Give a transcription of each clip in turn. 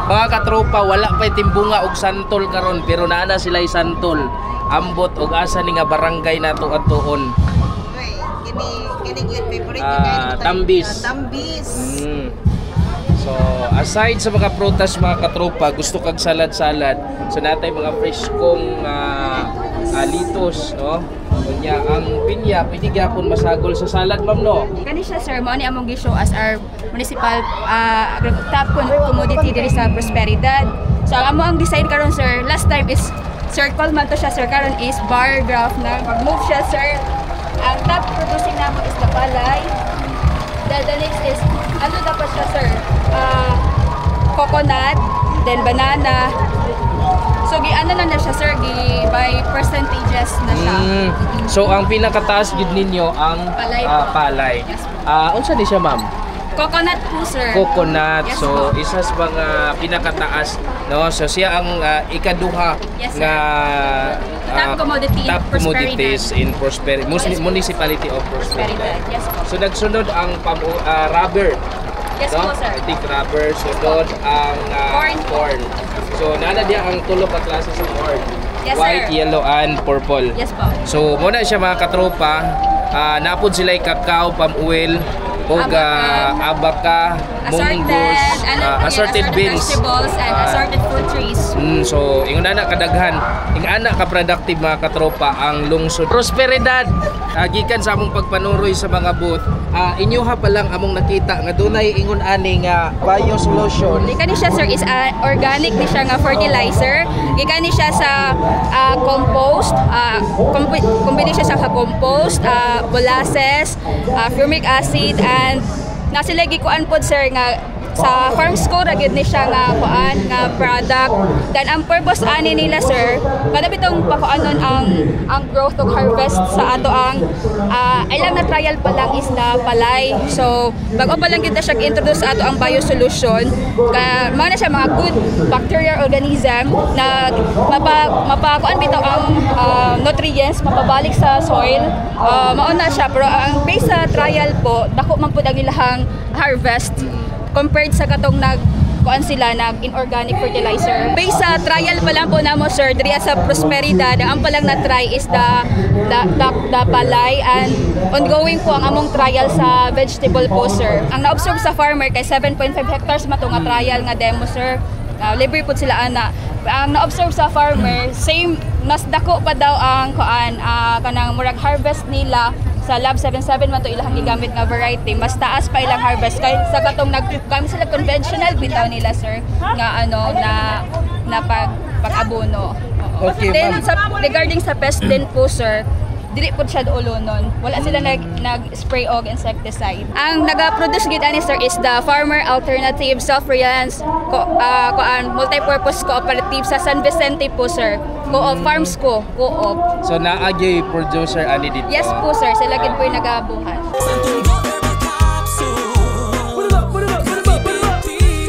Mga katropa, wala pa timbunga og santol karon pero naana sila santol. Ambot og asa ni nga barangay nato adtoon. Kini favorite Tambis. Tambis. So, aside sa mga prutas mga katropa, gusto kag salad-salad. So natay mga fresh kong litos, no? Kunya ang pinya pwede gyapon masagol sa salad, ma'am, no? Kani siya sir, mo ni among gi-show as our municipal top commodity diri sa Prosperidad. So ang amo ang design karon sir, last time is circle man to siya sir, karon is bar graph na mag-move siya sir. Ang top producing namo is the palay. The next is ano dapat siya sir? Coconut, then banana. So ano na siya sir, by percentages na siya. So ang pinakataas gid ninyo ang palay. Yes. Unsa ni siya, ma'am? Coconut po sir. Coconut. Yes, so isa sa mga pinakataas, no? So siya ang ikaduha yes, nga top commodity top in commodities in Prosperity, yes, municipality of Prosperidad. Yes, so nagsunod ang rubber. yes no? po sir. I think rubber, sunod ang corn. So nana diya ang tulo ka klase sa corn. Yes, white, sir. yellow, and purple. Yes po. So muna siya mga katropa, napod sila kakao, palm oil, o abaka, munggos, assorted beans, vegetables and assorted fruit trees. So ingon na kadaghan, ingana ka productive mga katropa ang lungsod Prosperidad. Gikan sa among pagpanuroy sa mga booth, inyoha pa lang among nakita nga dunay ingon ani nga bio solution. Gikan ni siya sir is organic ni siya nga fertilizer. Gikan ni siya sa compost, combination siya sa compost, molasses, formic acid, and nasilagi kuan pod sir nga sa farms ko ra gyud ni siya nga kuan nga product. Then ang purpose ani nila sir, kada bitong pakuanon ang growth ug harvest sa ato ang ilang na trial pa lang is na palay. So bago pa lang gyud siya introduce sa ato ang biosolution. Mao na siya mga good bacterial organism na mapakuan bitaw ang nutrients mapabalik sa soil. Mao na siya, pero ang base sa trial po dako man pud ang ilahang harvest compared sa katong kuan sila inorganic fertilizer. Based sa trial pa lang po namo sir diri sa Prosperidad, ang palang na try is the palay, and ongoing po ang among trial sa vegetable po sir. Ang na-observe sa farmer kay 7.5 hectares mato nga trial nga demo sir. Libre po sila ana. Ang na-observe sa farmer, same mas dako pa daw ang kuan kanang murag harvest nila sa Lab 77 man to ilang gigamit nga variety, mas taas pa ilang harvest kay sa katong naggamit sila conventional bitaw nila sir nga na pag-abono. Okay, then regarding sa pest din po sir, dili po siya ulonon. Wala sila nag-spray og insecticide. Ang naga-produce gid ani sir is the Farmer Alternative Self-Reliance Multipurpose Cooperative sa San Vicente po sir. Co-op Farms Co. Co-op. So naagay producer ani dito. Yes po sir, sila gid po yung nagabuhat.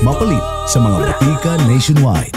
Mapalit sa mga butika nationwide.